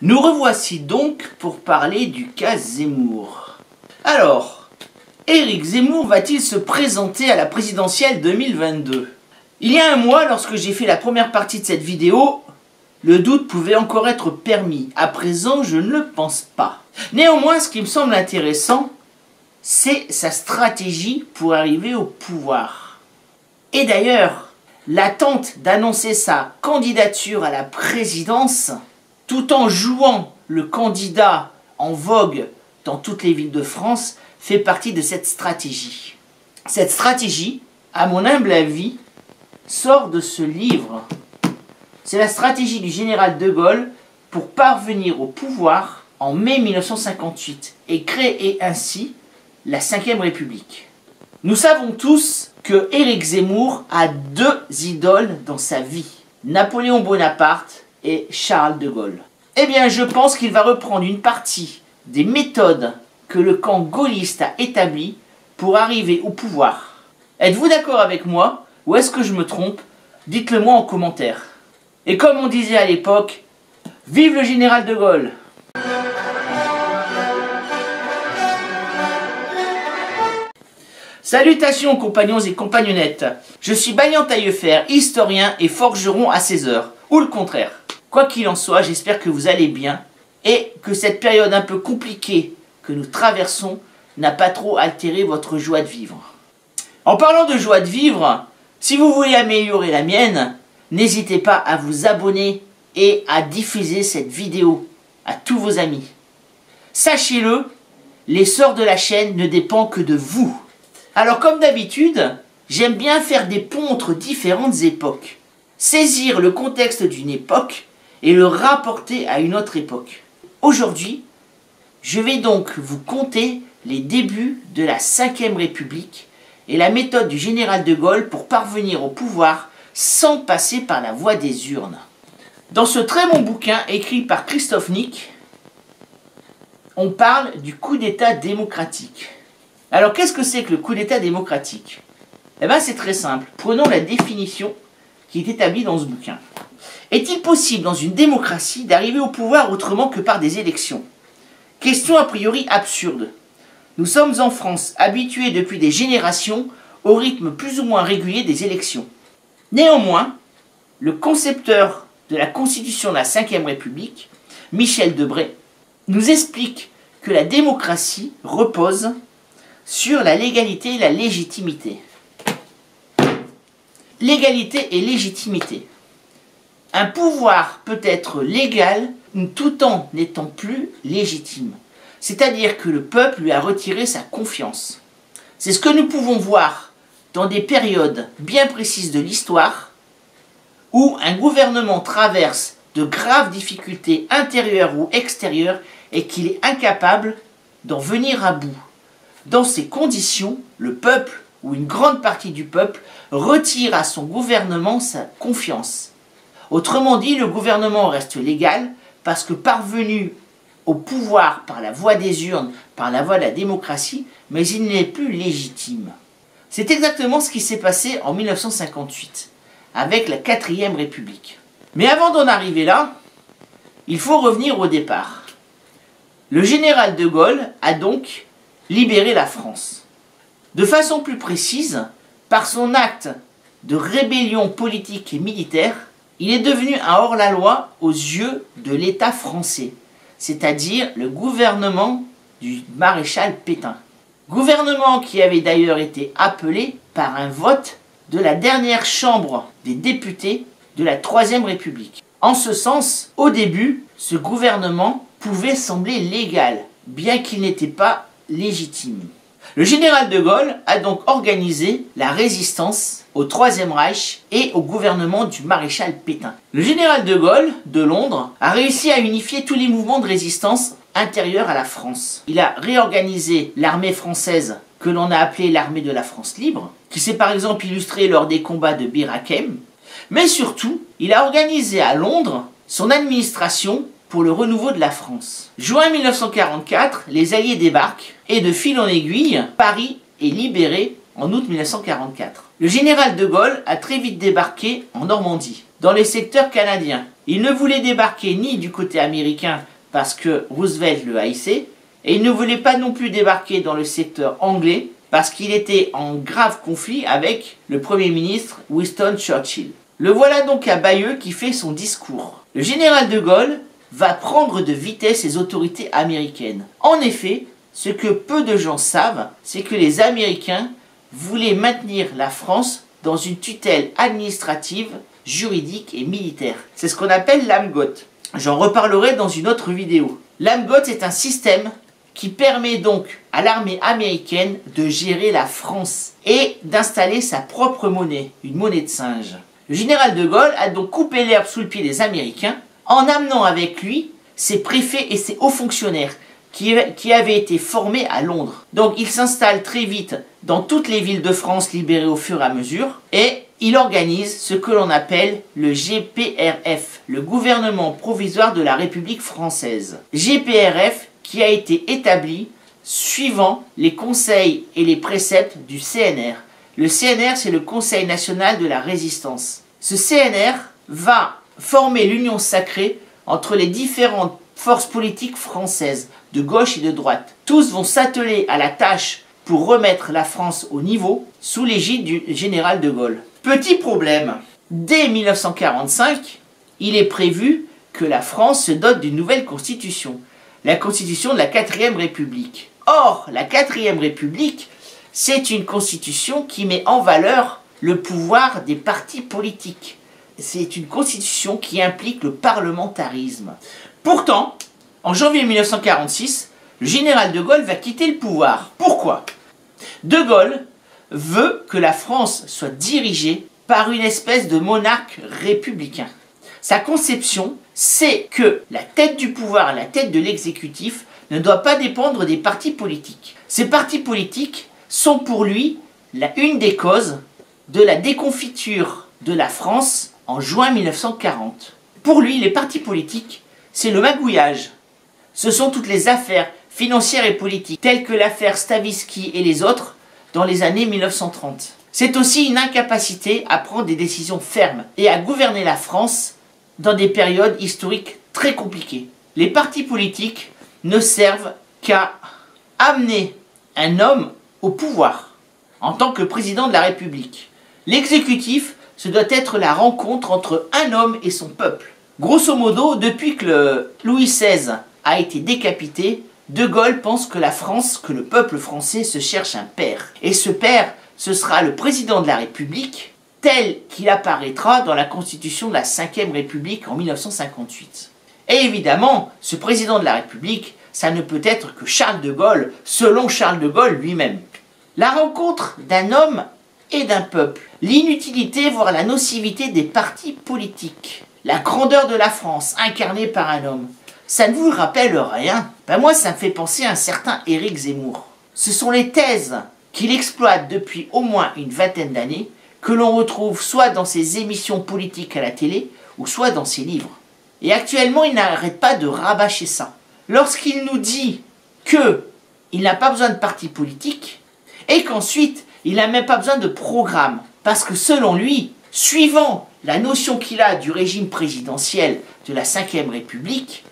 Nous revoici donc pour parler du cas Zemmour. Alors, Éric Zemmour va-t-il se présenter à la présidentielle 2022? Il y a un mois, lorsque j'ai fait la première partie de cette vidéo, le doute pouvait encore être permis. À présent, je ne le pense pas. Néanmoins, ce qui me semble intéressant, c'est sa stratégie pour arriver au pouvoir. Et d'ailleurs, l'attente d'annoncer sa candidature à la présidence, tout en jouant le candidat en vogue dans toutes les villes de France, fait partie de cette stratégie. Cette stratégie, à mon humble avis, sort de ce livre. C'est la stratégie du général de Gaulle pour parvenir au pouvoir en mai 1958 et créer ainsi la Ve République. Nous savons tous que Éric Zemmour a deux idoles dans sa vie, Napoléon Bonaparte et Charles de Gaulle. Eh bien, je pense qu'il va reprendre une partie des méthodes que le camp gaulliste a établies pour arriver au pouvoir. Êtes-vous d'accord avec moi ou est-ce que je me trompe? Dites-le moi en commentaire. Et comme on disait à l'époque, vive le général de Gaulle! Salutations compagnons et compagnonnettes, je suis Balian Taillefer, historien et forgeron à 16 heures, ou le contraire. Quoi qu'il en soit, j'espère que vous allez bien et que cette période un peu compliquée que nous traversons n'a pas trop altéré votre joie de vivre. En parlant de joie de vivre, si vous voulez améliorer la mienne, n'hésitez pas à vous abonner et à diffuser cette vidéo à tous vos amis. Sachez-le, l'essor de la chaîne ne dépend que de vous. Alors comme d'habitude, j'aime bien faire des ponts entre différentes époques. Saisir le contexte d'une époque et le rapporter à une autre époque. Aujourd'hui, je vais donc vous conter les débuts de la Ve République et la méthode du général de Gaulle pour parvenir au pouvoir sans passer par la voie des urnes. Dans ce très bon bouquin écrit par Christophe Nick, on parle du coup d'État démocratique. Alors qu'est-ce que c'est que le coup d'État démocratique? Eh bien c'est très simple, prenons la définition qui est établie dans ce bouquin. Est-il possible dans une démocratie d'arriver au pouvoir autrement que par des élections? Question a priori absurde. Nous sommes en France, habitués depuis des générations au rythme plus ou moins régulier des élections. Néanmoins, le concepteur de la Constitution de la Ve République, Michel Debré, nous explique que la démocratie repose sur la légalité et la légitimité. Légalité et légitimité. Un pouvoir peut être légal tout en n'étant plus légitime. C'est-à-dire que le peuple lui a retiré sa confiance. C'est ce que nous pouvons voir dans des périodes bien précises de l'histoire où un gouvernement traverse de graves difficultés intérieures ou extérieures et qu'il est incapable d'en venir à bout. Dans ces conditions, le peuple, ou une grande partie du peuple, retire à son gouvernement sa confiance. Autrement dit, le gouvernement reste légal parce que parvenu au pouvoir par la voie des urnes, par la voie de la démocratie, mais il n'est plus légitime. C'est exactement ce qui s'est passé en 1958, avec la 4e République. Mais avant d'en arriver là, il faut revenir au départ. Le général de Gaulle a donc libéré la France. De façon plus précise, par son acte de rébellion politique et militaire, il est devenu un hors-la-loi aux yeux de l'État français, c'est-à-dire le gouvernement du maréchal Pétain. Gouvernement qui avait d'ailleurs été appelé par un vote de la dernière chambre des députés de la 3e République. En ce sens, au début, ce gouvernement pouvait sembler légal, bien qu'il n'était pas légitime. Le général de Gaulle a donc organisé la résistance au Troisième Reich et au gouvernement du maréchal Pétain. Le général de Gaulle, de Londres, a réussi à unifier tous les mouvements de résistance intérieurs à la France. Il a réorganisé l'armée française, que l'on a appelée l'armée de la France libre, qui s'est par exemple illustrée lors des combats de Bir Hakeim, mais surtout, il a organisé à Londres son administration pour le renouveau de la France. Juin 1944, les Alliés débarquent et de fil en aiguille, Paris est libéré en août 1944. Le général de Gaulle a très vite débarqué en Normandie, dans les secteurs canadiens. Il ne voulait débarquer ni du côté américain parce que Roosevelt le haïssait, et il ne voulait pas non plus débarquer dans le secteur anglais parce qu'il était en grave conflit avec le Premier ministre Winston Churchill. Le voilà donc à Bayeux qui fait son discours. Le général de Gaulle va prendre de vitesse les autorités américaines. En effet, ce que peu de gens savent, c'est que les Américains voulaient maintenir la France dans une tutelle administrative, juridique et militaire. C'est ce qu'on appelle l'AMGOT. J'en reparlerai dans une autre vidéo. L'AMGOT est un système qui permet donc à l'armée américaine de gérer la France et d'installer sa propre monnaie, une monnaie de singe. Le général de Gaulle a donc coupé l'herbe sous le pied des Américains en amenant avec lui ses préfets et ses hauts fonctionnaires qui avaient été formés à Londres. Donc il s'installe très vite dans toutes les villes de France libérées au fur et à mesure et il organise ce que l'on appelle le GPRF, le gouvernement provisoire de la République française. GPRF qui a été établi suivant les conseils et les préceptes du CNR. Le CNR, c'est le Conseil national de la résistance. Ce CNR va former l'union sacrée entre les différentes forces politiques françaises, de gauche et de droite. Tous vont s'atteler à la tâche pour remettre la France au niveau sous l'égide du général de Gaulle. Petit problème, dès 1945, il est prévu que la France se dote d'une nouvelle constitution, la constitution de la 4e République. Or, la 4e République, c'est une constitution qui met en valeur le pouvoir des partis politiques. C'est une constitution qui implique le parlementarisme. Pourtant, en janvier 1946, le général de Gaulle va quitter le pouvoir. Pourquoi? De Gaulle veut que la France soit dirigée par une espèce de monarque républicain. Sa conception, c'est que la tête du pouvoir, la tête de l'exécutif, ne doit pas dépendre des partis politiques. Ces partis politiques sont pour lui une des causes de la déconfiture de la France en juin 1940. Pour lui, les partis politiques, c'est le magouillage. Ce sont toutes les affaires financières et politiques, telles que l'affaire Stavisky et les autres, dans les années 1930. C'est aussi une incapacité à prendre des décisions fermes et à gouverner la France dans des périodes historiques très compliquées. Les partis politiques ne servent qu'à amener un homme au pouvoir en tant que président de la République. L'exécutif, ce doit être la rencontre entre un homme et son peuple. Grosso modo, depuis que Louis XVI a été décapité, De Gaulle pense que la France, que le peuple français se cherche un père. Et ce père, ce sera le président de la République, tel qu'il apparaîtra dans la Constitution de la 5e République en 1958. Et évidemment, ce président de la République, ça ne peut être que Charles de Gaulle, selon Charles de Gaulle lui-même. La rencontre d'un homme et d'un peuple, l'inutilité voire la nocivité des partis politiques, la grandeur de la France incarnée par un homme, ça ne vous rappelle rien? Ben moi, ça me fait penser à un certain Éric Zemmour. Ce sont les thèses qu'il exploite depuis au moins une vingtaine d'années, que l'on retrouve soit dans ses émissions politiques à la télé, ou soit dans ses livres. Et actuellement, il n'arrête pas de rabâcher ça. Lorsqu'il nous dit qu'il n'a pas besoin de parti politique, et qu'ensuite, il n'a même pas besoin de programme, parce que selon lui, suivant la notion qu'il a du régime présidentiel de la 5e République,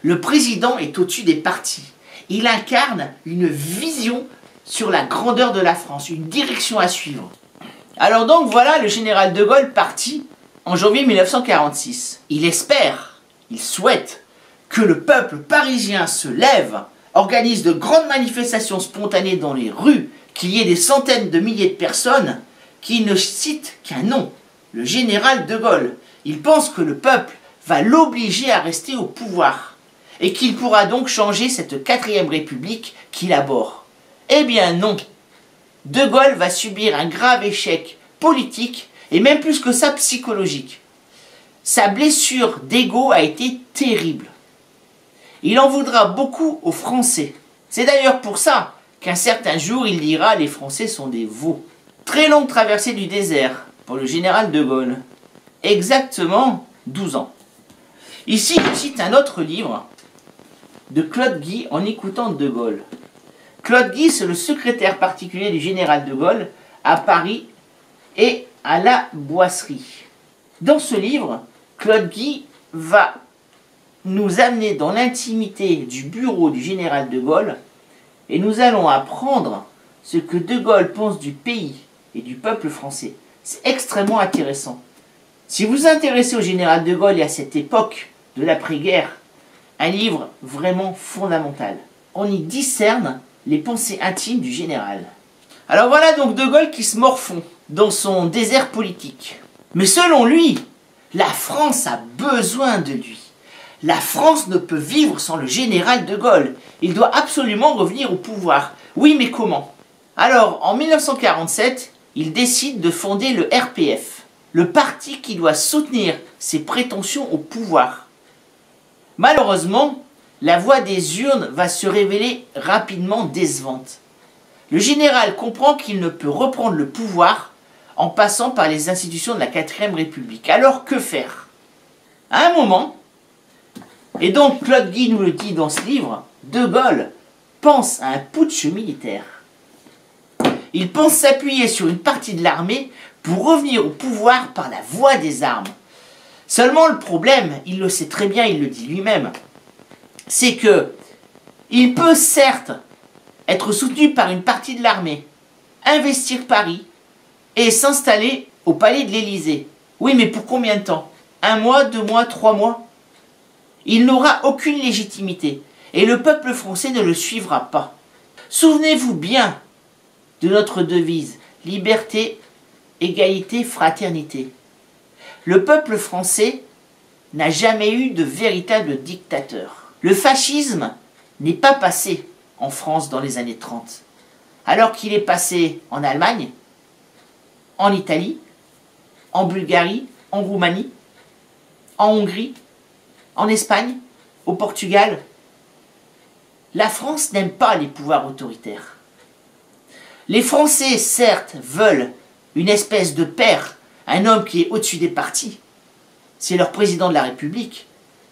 le président est au-dessus des partis. Il incarne une vision sur la grandeur de la France, une direction à suivre. Alors donc voilà le général de Gaulle parti en janvier 1946. Il espère, il souhaite que le peuple parisien se lève, organise de grandes manifestations spontanées dans les rues, qu'il y ait des centaines de milliers de personnes qui ne citent qu'un nom, le général de Gaulle. Il pense que le peuple va l'obliger à rester au pouvoir et qu'il pourra donc changer cette 4e République qu'il abhorre. Eh bien non, De Gaulle va subir un grave échec politique et même plus que ça psychologique. Sa blessure d'ego a été terrible. Il en voudra beaucoup aux Français. C'est d'ailleurs pour ça qu'un certain jour il dira « les Français sont des veaux ». Très longue traversée du désert pour le général de Gaulle. Exactement 12 ans. Ici, je cite un autre livre de Claude Guy en écoutant De Gaulle. Claude Guy, c'est le secrétaire particulier du général de Gaulle à Paris et à la Boisserie. Dans ce livre, Claude Guy va nous amener dans l'intimité du bureau du général de Gaulle et nous allons apprendre ce que de Gaulle pense du pays et du peuple français. C'est extrêmement intéressant. Si vous vous intéressez au général de Gaulle et à cette époque de l'après-guerre, un livre vraiment fondamental. On y discerne les pensées intimes du général. Alors voilà donc de Gaulle qui se morfond dans son désert politique. Mais selon lui, la France a besoin de lui. La France ne peut vivre sans le général de Gaulle. Il doit absolument revenir au pouvoir. Oui, mais comment? Alors, en 1947, il décide de fonder le RPF, le parti qui doit soutenir ses prétentions au pouvoir. Malheureusement, la voie des urnes va se révéler rapidement décevante. Le général comprend qu'il ne peut reprendre le pouvoir en passant par les institutions de la 4ème République. Alors que faire? À un moment, et donc Claude Guy nous le dit dans ce livre, de Gaulle pense à un putsch militaire. Il pense s'appuyer sur une partie de l'armée pour revenir au pouvoir par la voie des armes. Seulement le problème, il le sait très bien, il le dit lui-même, c'est que il peut certes être soutenu par une partie de l'armée, investir Paris et s'installer au palais de l'Élysée. Oui, mais pour combien de temps? 1 mois, 2 mois, 3 mois? Il n'aura aucune légitimité et le peuple français ne le suivra pas. Souvenez-vous bien de notre devise, liberté, égalité, fraternité. Le peuple français n'a jamais eu de véritable dictateur. Le fascisme n'est pas passé en France dans les années 30, alors qu'il est passé en Allemagne, en Italie, en Bulgarie, en Roumanie, en Hongrie, en Espagne, au Portugal. La France n'aime pas les pouvoirs autoritaires. Les Français, certes, veulent une espèce de père, un homme qui est au-dessus des partis. C'est leur président de la République,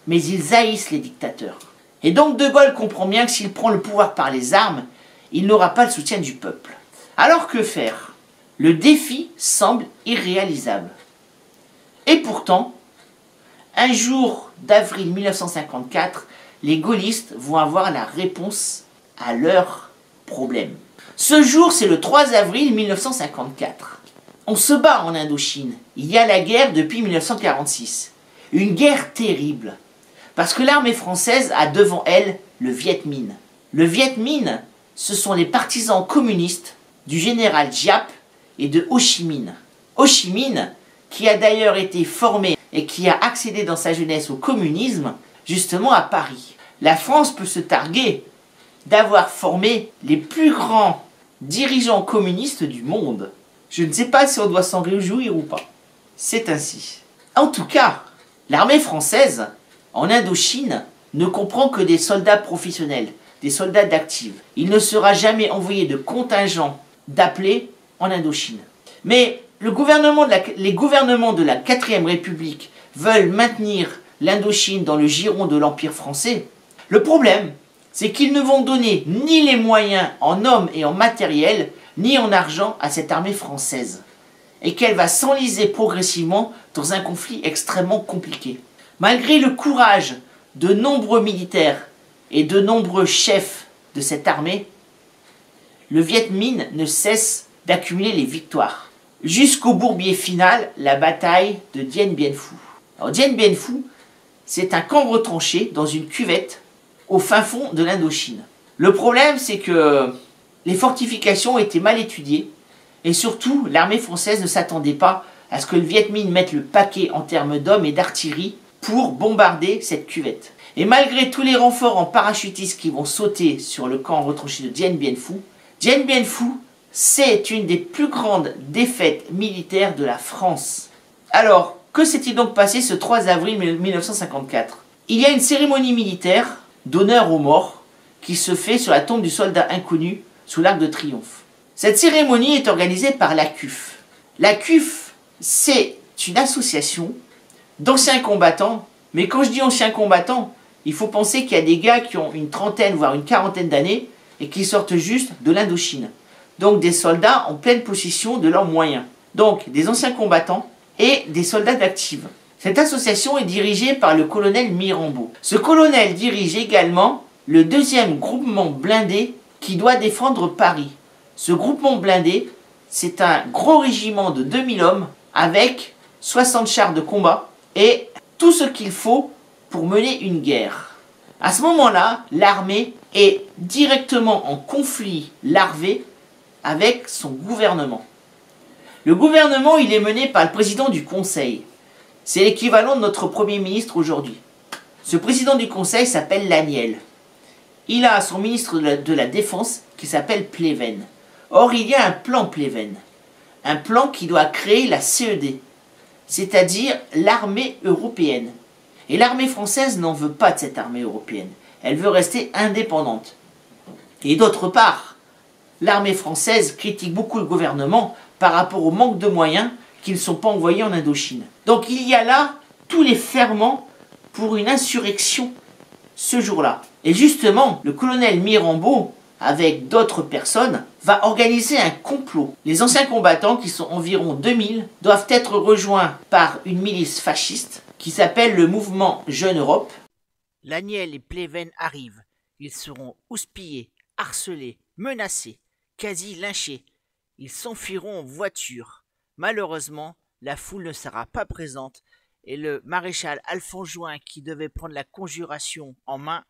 mais ils haïssent les dictateurs. Et donc De Gaulle comprend bien que s'il prend le pouvoir par les armes, il n'aura pas le soutien du peuple. Alors que faire? Le défi semble irréalisable. Et pourtant, un jour d'avril 1954, les gaullistes vont avoir la réponse à leur problème. Ce jour, c'est le 3 avril 1954. On se bat en Indochine. Il y a la guerre depuis 1946. Une guerre terrible. Parce que l'armée française a devant elle le Viet Minh. Le Viet Minh, ce sont les partisans communistes du général Giap et de Ho Chi Minh. Ho Chi Minh, qui a d'ailleurs été formé et qui a accédé dans sa jeunesse au communisme, justement à Paris. La France peut se targuer d'avoir formé les plus grands dirigeants communistes du monde. Je ne sais pas si on doit s'en réjouir ou pas. C'est ainsi. En tout cas, l'armée française, en Indochine, ne comprend que des soldats professionnels, des soldats d'active. Il ne sera jamais envoyé de contingent d'appelés en Indochine. Mais les gouvernements de la 4ème République veulent maintenir l'Indochine dans le giron de l'Empire français. Le problème, c'est qu'ils ne vont donner ni les moyens en hommes et en matériel, ni en argent à cette armée française, et qu'elle va s'enliser progressivement dans un conflit extrêmement compliqué. Malgré le courage de nombreux militaires et de nombreux chefs de cette armée, le Viet Minh ne cesse d'accumuler les victoires. Jusqu'au bourbier final, la bataille de Dien Bien Phu. Alors Dien Bien Phu, c'est un camp retranché dans une cuvette au fin fond de l'Indochine. Le problème, c'est que les fortifications étaient mal étudiées et surtout, l'armée française ne s'attendait pas à ce que le Viet Minh mette le paquet en termes d'hommes et d'artillerie pour bombarder cette cuvette. Et malgré tous les renforts en parachutistes qui vont sauter sur le camp retranché de Dien Bien Phu, c'est une des plus grandes défaites militaires de la France. Alors, que s'est-il donc passé ce 3 avril 1954? Il y a une cérémonie militaire d'honneur aux morts qui se fait sur la tombe du soldat inconnu sous l'Arc de Triomphe. Cette cérémonie est organisée par la CUF. La CUF, c'est une association d'anciens combattants, mais quand je dis anciens combattants, il faut penser qu'il y a des gars qui ont une trentaine, voire une quarantaine d'années, et qui sortent juste de l'Indochine. Donc des soldats en pleine possession de leurs moyens. Donc des anciens combattants et des soldats d'active. Cette association est dirigée par le colonel Mirambeau. Ce colonel dirige également le 2e groupement blindé qui doit défendre Paris. Ce groupement blindé, c'est un gros régiment de 2000 hommes avec 60 chars de combat et tout ce qu'il faut pour mener une guerre. À ce moment-là, l'armée est directement en conflit larvé avec son gouvernement. Le gouvernement, il est mené par le président du Conseil. C'est l'équivalent de notre Premier ministre aujourd'hui. Ce président du Conseil s'appelle Laniel. Il a son ministre de la Défense qui s'appelle Pleven. Or, il y a un plan Pleven. Un plan qui doit créer la CED, c'est-à-dire l'armée européenne. Et l'armée française n'en veut pas de cette armée européenne. Elle veut rester indépendante. Et d'autre part, l'armée française critique beaucoup le gouvernement par rapport au manque de moyens qui ne sont pas envoyés en Indochine. Donc il y a là tous les ferments pour une insurrection ce jour-là. Et justement, le colonel Mirambeau, avec d'autres personnes, va organiser un complot. Les anciens combattants, qui sont environ 2000, doivent être rejoints par une milice fasciste qui s'appelle le mouvement Jeune Europe. Laniel et Pleven arrivent. Ils seront houspillés, harcelés, menacés, quasi lynchés. Ils s'enfuiront en voiture. Malheureusement, la foule ne sera pas présente et le maréchal Alphonse Juin, qui devait prendre la conjuration en main,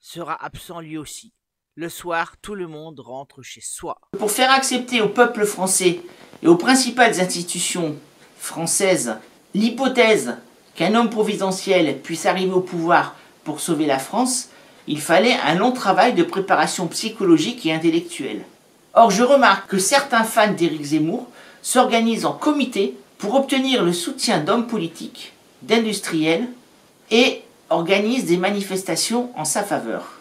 sera absent lui aussi. Le soir, tout le monde rentre chez soi. Pour faire accepter au peuple français et aux principales institutions françaises l'hypothèse qu'un homme providentiel puisse arriver au pouvoir pour sauver la France, il fallait un long travail de préparation psychologique et intellectuelle. Or, je remarque que certains fans d'Éric Zemmour s'organisent en comité pour obtenir le soutien d'hommes politiques, d'industriels et organisent des manifestations en sa faveur.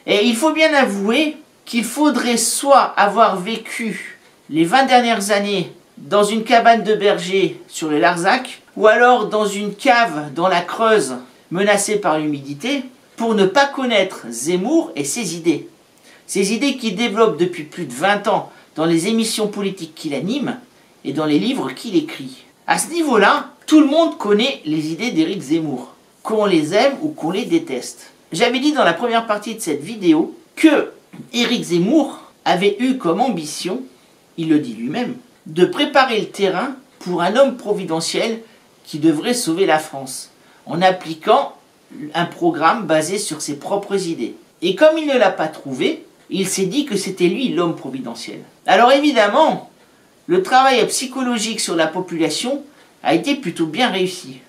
Et il faut bien avouer qu'il faudrait soit avoir vécu les 20 dernières années dans une cabane de berger sur le Larzac, ou alors dans une cave dans la Creuse menacée par l'humidité, pour ne pas connaître Zemmour et ses idées. Ces idées qu'il développe depuis plus de 20 ans dans les émissions politiques qu'il anime et dans les livres qu'il écrit. À ce niveau-là, tout le monde connaît les idées d'Éric Zemmour, qu'on les aime ou qu'on les déteste. J'avais dit dans la première partie de cette vidéo que Éric Zemmour avait eu comme ambition, il le dit lui-même, de préparer le terrain pour un homme providentiel qui devrait sauver la France, en appliquant un programme basé sur ses propres idées. Et comme il ne l'a pas trouvé, il s'est dit que c'était lui l'homme providentiel. Alors évidemment, le travail psychologique sur la population a été plutôt bien réussi.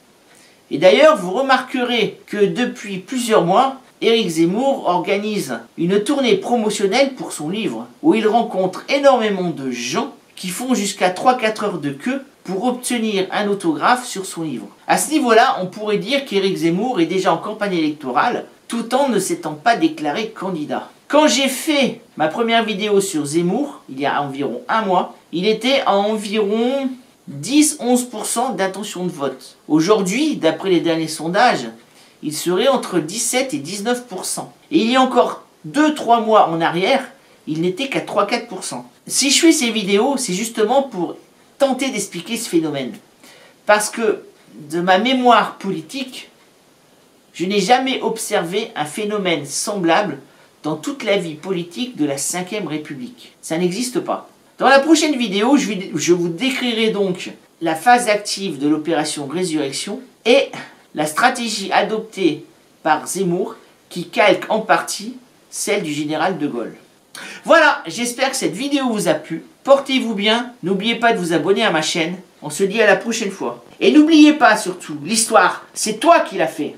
Et d'ailleurs, vous remarquerez que depuis plusieurs mois, Éric Zemmour organise une tournée promotionnelle pour son livre, où il rencontre énormément de gens qui font jusqu'à 3-4 heures de queue pour obtenir un autographe sur son livre. À ce niveau-là, on pourrait dire qu'Éric Zemmour est déjà en campagne électorale, tout en ne s'étant pas déclaré candidat. Quand j'ai fait ma première vidéo sur Zemmour, il y a environ un mois, il était à environ 10-11% d'intention de vote. Aujourd'hui, d'après les derniers sondages, il serait entre 17 et 19%. Et il y a encore 2-3 mois en arrière, il n'était qu'à 3-4%. Si je fais ces vidéos, c'est justement pour tenter d'expliquer ce phénomène. Parce que, de ma mémoire politique, je n'ai jamais observé un phénomène semblable dans toute la vie politique de la Ve République. Ça n'existe pas. Dans la prochaine vidéo, je vous décrirai donc la phase active de l'opération Résurrection et la stratégie adoptée par Zemmour qui calque en partie celle du général de Gaulle. Voilà, j'espère que cette vidéo vous a plu. Portez-vous bien, n'oubliez pas de vous abonner à ma chaîne. On se dit à la prochaine fois. Et n'oubliez pas surtout, l'histoire, c'est toi qui l'as fait.